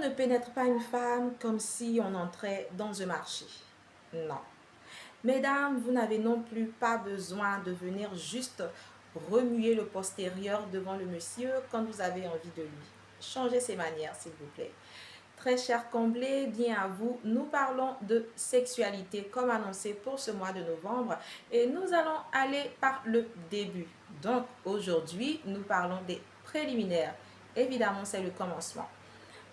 ne pénètre pas une femme comme si on entrait dans un marché. Non. Mesdames, vous n'avez non plus pas besoin de venir juste remuer le postérieur devant le monsieur quand vous avez envie de lui. Changez ses manières, s'il vous plaît. Très cher comblé, bien à vous, nous parlons de sexualité comme annoncé pour ce mois de novembre et nous allons aller par le début. Donc aujourd'hui, nous parlons des préliminaires. Évidemment, c'est le commencement.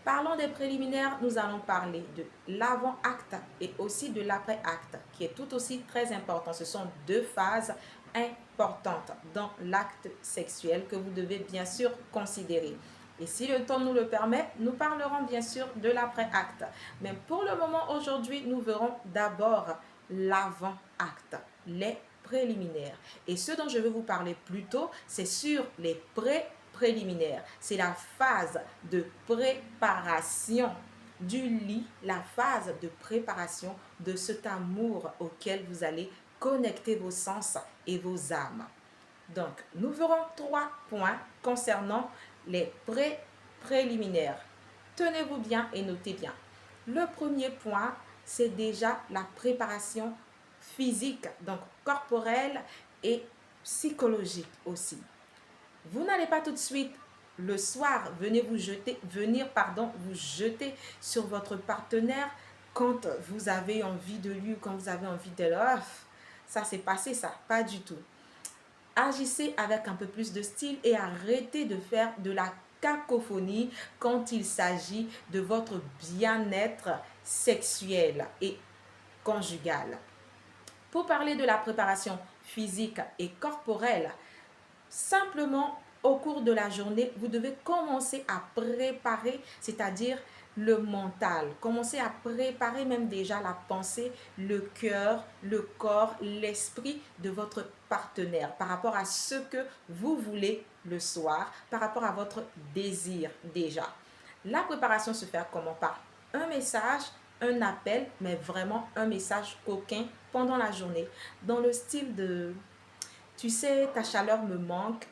Parlons des préliminaires, nous allons parler de l'avant-acte et aussi de l'après-acte, qui est tout aussi très important. Ce sont deux phases importantes dans l'acte sexuel que vous devez bien sûr considérer. Et si le temps nous le permet, nous parlerons bien sûr de l'après-acte. Mais pour le moment, aujourd'hui, nous verrons d'abord l'avant-acte, les préliminaires. Et ce dont je veux vous parler plus tôt, c'est sur les préliminaires. C'est la phase de préparation du lit, la phase de préparation de cet amour auquel vous allez connecter vos sens et vos âmes. Donc, nous verrons 3 points concernant les préliminaires. Tenez-vous bien et notez bien. Le premier point, c'est déjà la préparation physique, donc corporelle et psychologique aussi. Vous n'allez pas tout de suite le soir venir vous jeter sur votre partenaire quand vous avez envie de lui ou quand vous avez envie de l'offre. Ça c'est passé ça, pas du tout. Agissez avec un peu plus de style et arrêtez de faire de la cacophonie quand il s'agit de votre bien-être sexuel et conjugal. Pour parler de la préparation physique et corporelle, simplement, au cours de la journée, vous devez commencer à préparer, c'est-à-dire le mental. Commencez à préparer même déjà la pensée, le cœur, le corps, l'esprit de votre partenaire par rapport à ce que vous voulez le soir, par rapport à votre désir déjà. La préparation se fait comment? Par un message, un appel, mais vraiment un message coquin pendant la journée, dans le style de tu sais, ta chaleur me manque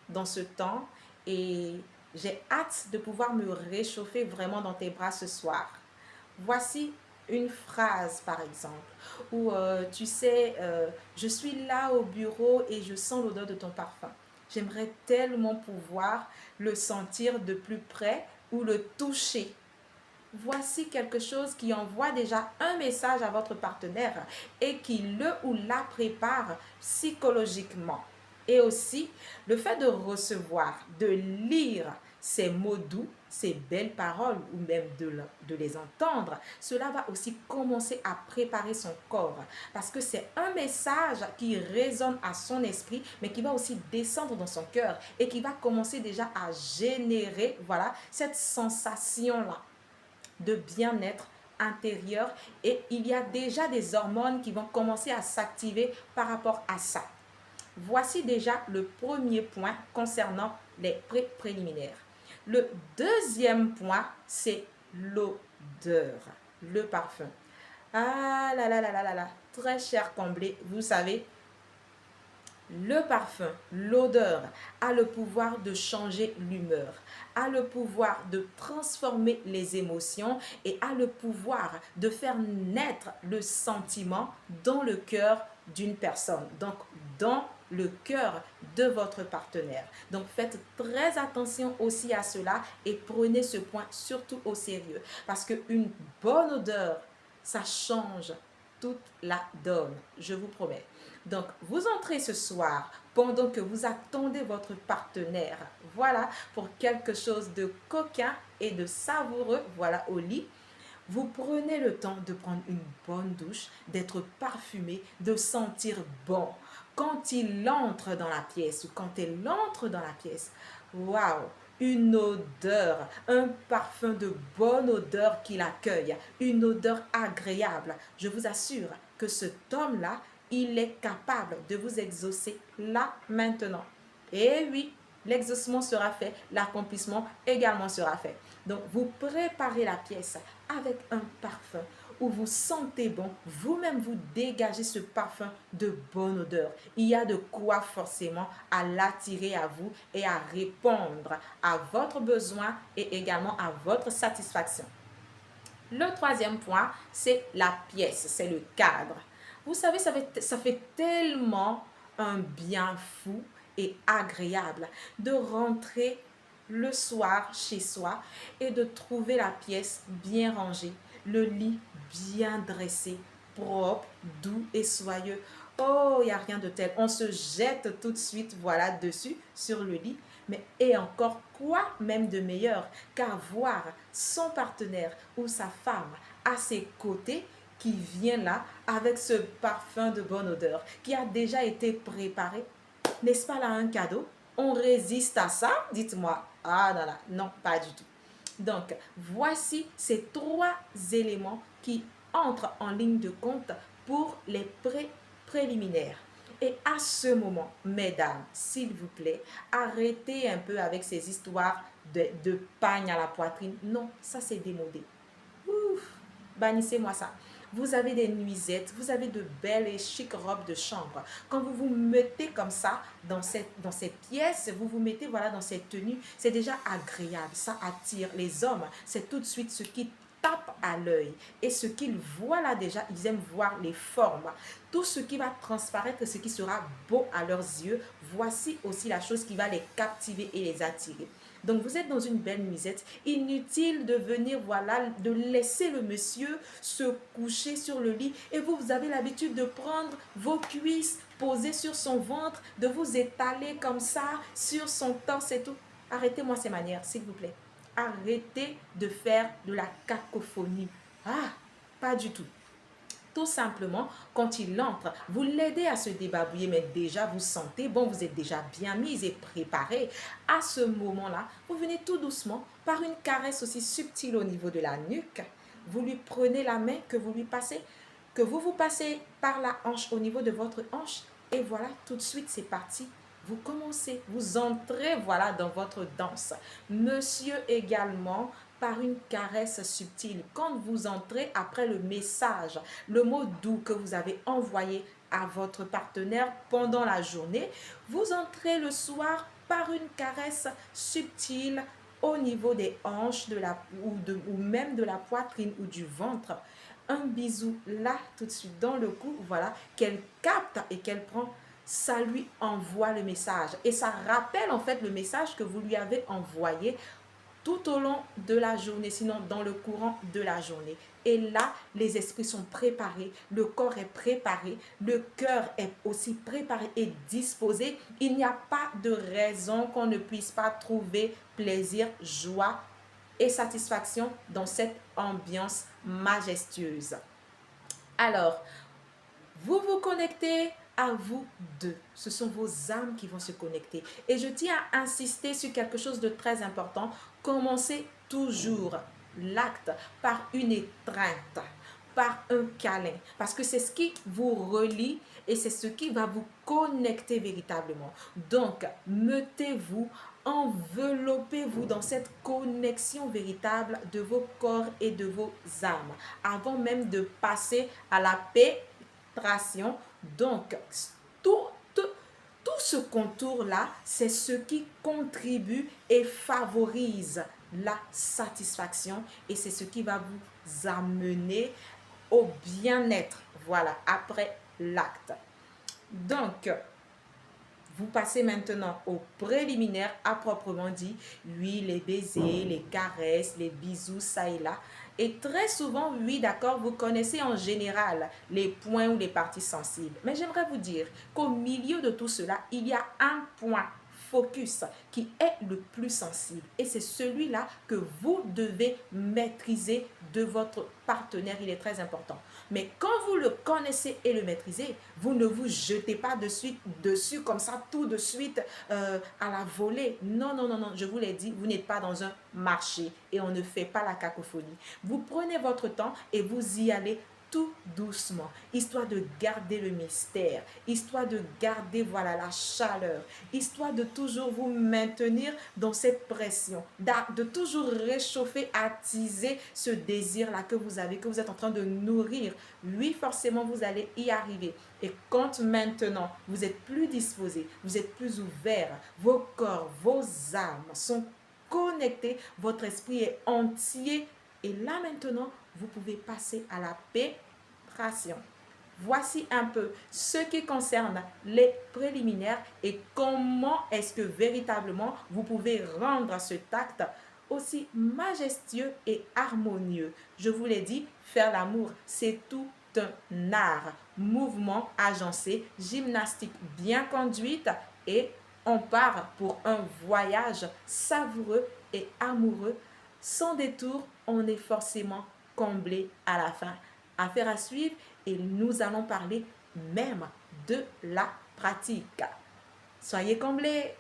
dans ce temps et j'ai hâte de pouvoir me réchauffer vraiment dans tes bras ce soir. Voici une phrase par exemple, où tu sais, je suis là au bureau et je sens l'odeur de ton parfum. J'aimerais tellement pouvoir le sentir de plus près ou le toucher. Voici quelque chose qui envoie déjà un message à votre partenaire et qui le ou la prépare psychologiquement. Et aussi, le fait de recevoir, de lire ces mots doux, ces belles paroles ou même de les entendre, cela va aussi commencer à préparer son corps parce que c'est un message qui résonne à son esprit mais qui va aussi descendre dans son cœur et qui va commencer déjà à générer, voilà, cette sensation-là de bien-être intérieur et il y a déjà des hormones qui vont commencer à s'activer par rapport à ça. Voici déjà le premier point concernant les préliminaires. Le deuxième point, c'est l'odeur, le parfum. Ah là là là là là là, très cher comblé, vous savez, le parfum, l'odeur a le pouvoir de changer l'humeur, a le pouvoir de transformer les émotions et a le pouvoir de faire naître le sentiment dans le cœur d'une personne, donc dans le cœur de votre partenaire. Donc faites très attention aussi à cela et prenez ce point surtout au sérieux parce qu'une bonne odeur, ça change toute la donne, je vous promets. Donc, vous entrez ce soir pendant que vous attendez votre partenaire, voilà, pour quelque chose de coquin et de savoureux, voilà, au lit. Vous prenez le temps de prendre une bonne douche, d'être parfumé, de sentir bon. Quand il entre dans la pièce ou quand elle entre dans la pièce, waouh, une odeur, un parfum de bonne odeur qui l'accueille, une odeur agréable. Je vous assure que cet homme-là, il est capable de vous exaucer là, maintenant. Et oui, l'exaucement sera fait, l'accomplissement également sera fait. Donc, vous préparez la pièce avec un parfum où vous sentez bon, vous-même vous dégagez ce parfum de bonne odeur. Il y a de quoi forcément à l'attirer à vous et à répondre à votre besoin et également à votre satisfaction. Le troisième point, c'est la pièce, c'est le cadre. Vous savez, ça fait tellement un bien fou et agréable de rentrer le soir chez soi et de trouver la pièce bien rangée, le lit bien dressé, propre, doux et soyeux. Oh, il n'y a rien de tel. On se jette tout de suite, voilà, dessus, sur le lit. Mais et encore quoi même de meilleur qu'avoir son partenaire ou sa femme à ses côtés qui vient là avec ce parfum de bonne odeur qui a déjà été préparé. N'est-ce pas là un cadeau? On résiste à ça? Dites-moi. Ah non, non, non, pas du tout. Donc, voici ces trois éléments qui entrent en ligne de compte pour les préliminaires. Et à ce moment, mesdames, s'il vous plaît, arrêtez un peu avec ces histoires de pagne à la poitrine. Non, ça c'est démodé. Ouf, bannissez-moi ça. Vous avez des nuisettes, vous avez de belles et chic robes de chambre. Quand vous vous mettez comme ça dans cette pièce, vous vous mettez voilà dans cette tenue, c'est déjà agréable, ça attire les hommes. C'est tout de suite ce qui tape à l'œil. Et ce qu'ils voient là déjà, ils aiment voir les formes. Tout ce qui va transparaître, ce qui sera beau à leurs yeux, voici aussi la chose qui va les captiver et les attirer. Donc vous êtes dans une belle nuisette, inutile de venir, voilà, de laisser le monsieur se coucher sur le lit et vous avez l'habitude de prendre vos cuisses posées sur son ventre, de vous étaler comme ça sur son torse et tout. Arrêtez-moi ces manières, s'il vous plaît. Arrêtez de faire de la cacophonie. Ah, pas du tout. Tout simplement, quand il entre, vous l'aidez à se débarbouiller, mais déjà vous sentez, bon, vous êtes déjà bien mise et préparée. À ce moment-là, vous venez tout doucement, par une caresse aussi subtile au niveau de la nuque, vous lui prenez la main que vous lui passez, que vous passez par la hanche au niveau de votre hanche, et voilà, tout de suite c'est parti. Vous commencez, vous entrez, voilà, dans votre danse. Monsieur également, par une caresse subtile. Quand vous entrez après le message, le mot doux que vous avez envoyé à votre partenaire pendant la journée, vous entrez le soir par une caresse subtile au niveau des hanches ou même de la poitrine ou du ventre. Un bisou là, tout de suite dans le cou, voilà, qu'elle capte et qu'elle prend, ça lui envoie le message. Et ça rappelle en fait le message que vous lui avez envoyé tout au long de la journée, sinon dans le courant de la journée. Et là, les esprits sont préparés, le corps est préparé, le cœur est aussi préparé et disposé. Il n'y a pas de raison qu'on ne puisse pas trouver plaisir, joie et satisfaction dans cette ambiance majestueuse. Alors, vous vous connectez à vous deux. Ce sont vos âmes qui vont se connecter. Et je tiens à insister sur quelque chose de très important. Commencez toujours l'acte par une étreinte, par un câlin. Parce que c'est ce qui vous relie et c'est ce qui va vous connecter véritablement. Donc, mettez-vous, enveloppez-vous dans cette connexion véritable de vos corps et de vos âmes. Avant même de passer à la paix, donc, tout, tout, tout ce contour-là, c'est ce qui contribue et favorise la satisfaction et c'est ce qui va vous amener au bien-être, voilà, après l'acte. Donc, vous passez maintenant au préliminaire à proprement dit. Oui, les baisers, les caresses, les bisous, ça et là. Et très souvent, oui, d'accord, vous connaissez en général les points ou les parties sensibles. Mais j'aimerais vous dire qu'au milieu de tout cela, il y a un point focus qui est le plus sensible. Et c'est celui-là que vous devez maîtriser de votre partenaire. Il est très important. Mais quand vous le connaissez et le maîtrisez, vous ne vous jetez pas dessus comme ça, tout de suite à la volée. Non, non, non, non, je vous l'ai dit, vous n'êtes pas dans un marché et on ne fait pas la cacophonie. Vous prenez votre temps et vous y allez tout doucement, histoire de garder le mystère, histoire de garder, voilà, la chaleur, histoire de toujours vous maintenir dans cette pression, de toujours réchauffer, attiser ce désir-là que vous avez, que vous êtes en train de nourrir. Oui, forcément, vous allez y arriver. Et quand maintenant, vous êtes plus disposé, vous êtes plus ouvert, vos corps, vos âmes sont connectés, votre esprit est entier, et là maintenant, vous pouvez passer à la pénétration. Voici un peu ce qui concerne les préliminaires et comment est-ce que véritablement vous pouvez rendre cet acte aussi majestueux et harmonieux. Je vous l'ai dit, faire l'amour, c'est tout un art, mouvement agencé, gymnastique bien conduite, et on part pour un voyage savoureux et amoureux. Sans détour, on est forcément comblé à la fin. Affaire à suivre, et nous allons parler même de la pratique. Soyez comblés!